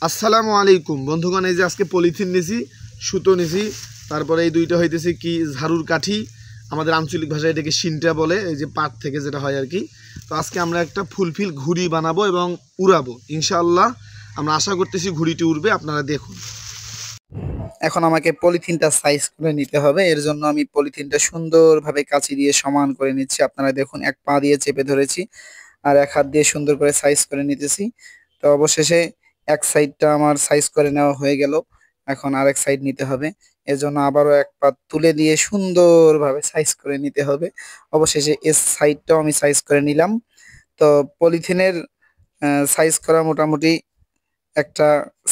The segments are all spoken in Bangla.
আসসালামু আলাইকুম বন্ধুগণ, এই যে আজকে পলিথিন নিছি, সুতো নিছি, তারপরে এই দুইটা হইতেছে কি ঝাড়ুর কাঠি, আমাদের আঞ্চলিক ভাষায় এটাকে শিনটা বলে, এই যে পাট থেকে যেটা হয় আর কি। তো আজকে আমরা একটা ফুলফিল ঘুড়ি বানাবো এবং উড়াবো ইনশাআল্লাহ। আমরা আশা করতেছি ঘুড়িটি উড়বে, আপনারা দেখুন। এখন আমাকে পলিথিনটা সাইজ করে নিতে হবে। এর জন্য আমি পলিথিনটা সুন্দরভাবে কাঁচি দিয়ে সমান করে নিচ্ছি। আপনারা দেখুন, এক পা দিয়ে চেপে ধরেছি আর এক হাত দিয়ে সুন্দর করে সাইজ করে নিতেছি। তো অবশেষে এক সাইডটা আমার সাইজ করে নেওয়া হয়ে গেল। এখন আরেক সাইড নিতে হবে। এর জন্য আবারও এক পা তুলে দিয়ে সুন্দরভাবে সাইজ করে নিতে হবে। অবশেষে এর সাইডটাও আমি সাইজ করে নিলাম। তো পলিথিনের সাইজ করা মোটামুটি একটা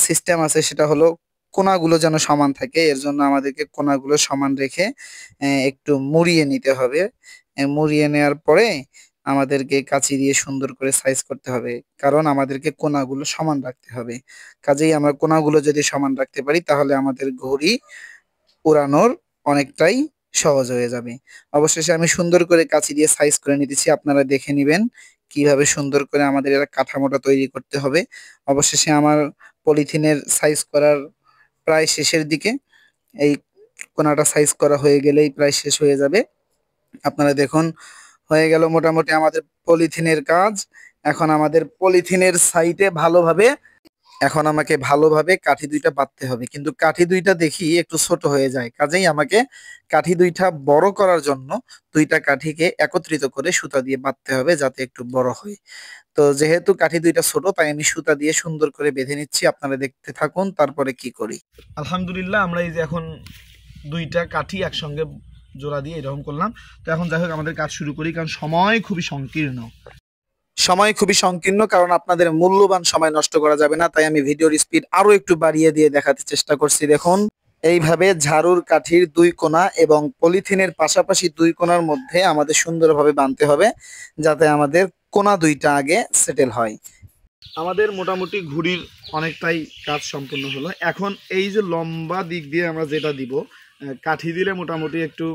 সিস্টেম আছে, সেটা হলো কোণাগুলো যেন সমান থাকে। এর জন্য আমাদেরকে কোণাগুলো সমান রেখে একটু মুড়িয়ে নিতে হবে। মুড়িয়ে নেওয়ার পরে আমাদেরকে কাঁচি দিয়ে সুন্দর করে সাইজ করতে হবে, কারণ আমাদেরকে কোণাগুলো সমান রাখতে হবে। কাজেই আমরা কোণাগুলো যদি সমান রাখতে পারি তাহলে আমাদের ঘড়ি উড়ানোর অনেকটাই সহজ হয়ে যাবে। অবশেষে আমি সুন্দর করে কাঁচি দিয়ে সাইজ করে নিতেছি, আপনারা দেখে নেবেন কিভাবে সুন্দর করে আমাদের এর কাঠামোটা তৈরি করতে হবে। অবশেষে আমার পলিথিনের সাইজ করার প্রায় শেষের দিকে। এই কোণাটা সাইজ করা হয়ে গেলেই প্রায় শেষ হয়ে যাবে। আপনারা দেখুন, হয়ে গেল মোটামুটি আমাদের পলিথিনের কাজ। এখন আমাদের পলিথিনের সাইডে এখন আমাকে ভালোভাবে কাঠি দুইটা বাঁধতে হবে, কিন্তু কাঠি দুইটা দেখি একটু ছোট হয়ে যায়। কাজেই আমাকে কাঠি দুইটা বড় করার জন্য দুইটা কাঠিকে একত্রিত করে সুতা দিয়ে বাঁধতে হবে, যাতে একটু বড় হয়। তো যেহেতু কাঠি দুইটা ছোট, তাই আমি সুতা দিয়ে সুন্দর করে বেঁধে নিচ্ছি। আপনারা দেখতে থাকুন তারপরে কি করি। আলহামদুলিল্লাহ, আমরা এই যে এখন দুইটা কাঠি একসঙ্গে জোড়া দিয়ে এরকম করলাম। তো এখন যাই হোক, আমাদের কাজ শুরু করি, কারণ সময় খুবই সংকীর্ণ। কারণ আপনাদের মূল্যবান সময় নষ্ট করা যাবে না, তাই আমি ভিডিওর স্পিড আরো একটু বাড়িয়ে দিয়ে দেখাতে চেষ্টা করছি। দেখুন, এইভাবে ঝাড়ুর কাঠির দুই কোণা এবং পলিথিনের পাশাপাশি দুই কোণার মধ্যে আমাদের সুন্দরভাবে বাঁধতে হবে, যাতে আমাদের কোণা দুইটা আগে সেটেল হয়। আমাদের মোটামুটি ঘুড়ির অনেকটাই কাজ সম্পূর্ণ হলো। এখন এই যে লম্বা দিক দিয়ে আমরা যেটা দিব, কাঠি দিলে মোটামুটি একটু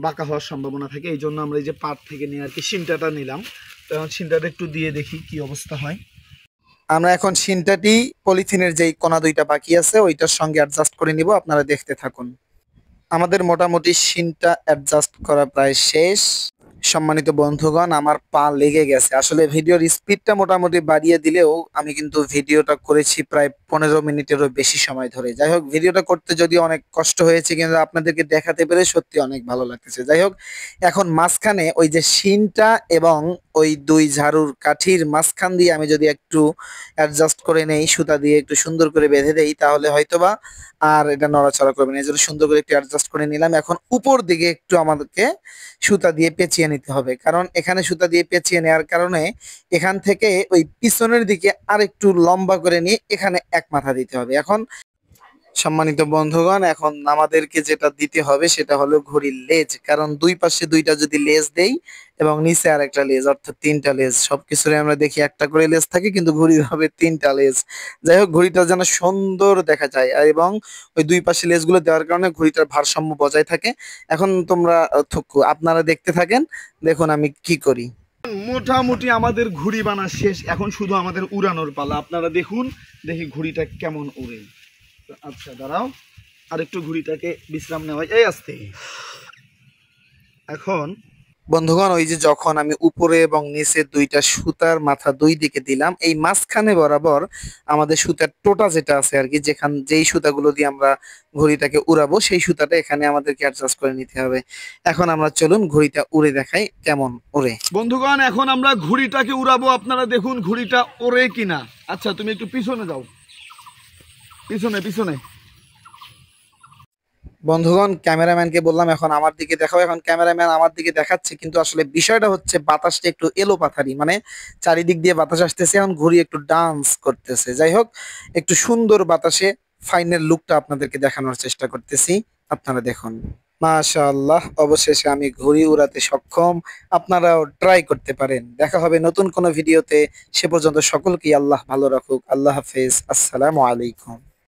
বাঁকা হওয়ার সম্ভাবনা থাকে, এই জন্য আমরা এই যে পাট থেকে নিয়ে আর কি সিনটাটা নিলাম। তো এখন সিনটাটা একটু দিয়ে দেখি কি অবস্থা হয়। আমরা এখন সিনটাটি পলিথিনের যেই কোণা দুইটা বাকি আছে ওইটার সঙ্গে অ্যাডজাস্ট করে নিব, আপনারা দেখতে থাকুন। আমাদের মোটামুটি সিনটা অ্যাডজাস্ট করা প্রায় শেষ। সম্মানিত বন্ধুগণ, আমার পা লেগে গেছে। আসলে ভিডিওর স্পিডটা মোটামুটি বাড়িয়ে দিলেও আমি কিন্তু ভিডিওটা করেছি প্রায় 15 মিনিটেরও বেশি সময় ধরে। যাই হোক, ভিডিওটা করতে যদিও অনেক কষ্ট হয়েছে, কিন্তু আপনাদেরকে দেখাতে পেরে সত্যি অনেক ভালো লাগতেছে। যাই হোক, এখন মাঝখানে ওই যে সিনটা এবং ওই দুই ঝাড়ুর কাঠির মাঝখান দিয়ে আমি যদি একটু অ্যাডজাস্ট করে নেই, সুতা দিয়ে একটু সুন্দর করে বেঁধে দেই, তাহলে হয়তোবা আর এটা নড়াচড়া করবে না। এই জন্য সুন্দর করে একটু অ্যাডজাস্ট করে নিলাম। এখন উপর দিকে একটু আমাদেরকে সুতা দিয়ে পেঁচিয়ে নিতে হবে, কারণ এখানে সুতা দিয়ে পেঁচিয়ে নেওয়ার কারণে এখান থেকে ওই পিছনের দিকে আর একটু লম্বা করে নিয়ে এখানে এক মাথা দিতে হবে। এখন সম্মানিত বন্ধুগণ, এখন আমাদেরকে যেটা দিতে হবে সেটা হলো ঘড়ির লেজ, কারণ দুই পাশে দুইটা যদি লেজ দেই এবং নিচে আর একটা লেজ, অর্থাৎ তিনটা লেজ। সবকিছুরে আমরা দেখি একটা করে লেজ থাকে, কিন্তু ঘড়ির হবে তিনটা লেজ। যাই হোক, ঘড়িটা যেন সুন্দর দেখা যায় এবং ওই দুই পাশে লেজগুলো দেওয়ার কারণে ঘড়িটার ভারসাম্য বজায় থাকে। এখন তোমরা আপনারা দেখতে থাকেন, দেখুন আমি কি করি। মোটামুটি আমাদের ঘুড়ি বানা শেষ, এখন শুধু আমাদের উড়ানোর পালা। আপনারা দেখুন, দেখি ঘুড়িটা কেমন উড়ে। আচ্ছা দাঁড়াও, আর একটু ঘুড়িটাকে বিশ্রাম নেওয়া, এই আসতে। এখন বন্ধুগণ, ওই যে যখন আমি উপরে এবং নিচে দুইটা সুতার মাথা দুই দিকে দিলাম, এই মাঝখানে বরাবর আমাদের সুতার টোটা যেটা আছে আর কি, যেই সুতাগুলো দিয়ে আমরা ঘড়িটাকে উড়াবো, সেই সুতাটা এখানে আমাদেরকে অ্যাডজাস্ট করে নিতে হবে। এখন আমরা চলুন ঘড়িটা উড়ে দেখাই কেমন ওড়ে। বন্ধুগণ, এখন আমরা ঘুড়িটাকে উড়াবো, আপনারা দেখুন ঘুড়িটা ওড়ে কিনা। আচ্ছা, তুমি একটু পিছনে যাও, পিছনে পিছনে। বন্ধুগণ, ক্যামেরাম্যানকে বললাম এখন আমার দিকে দেখাও। এখন ক্যামেরাম্যান আমার দিকে দেখাচ্ছে, কিন্তু আসলে বিষয়টা হচ্ছে বাতাসটা একটু এলোপাথারি, মানে চারিদিক দিয়ে বাতাস আসতেছে, এখন ঘুড়ি একটু ডান্স করতেছে। যাই হোক, একটু সুন্দর বাতাসে ফাইনাল লুকটা আপনাদেরকে দেখানোর চেষ্টা করতেছি, আপনারা দেখুন। মাশাআল্লাহ, অবশেষে আমি ঘুড়ি উড়াতে সক্ষম। আপনারাও ট্রাই করতে পারেন। দেখা হবে নতুন কোনো ভিডিওতে। সে পর্যন্ত সকলকেই আল্লাহ ভালো রাখুক। আল্লাহ হাফেজ। আসসালামু আলাইকুম।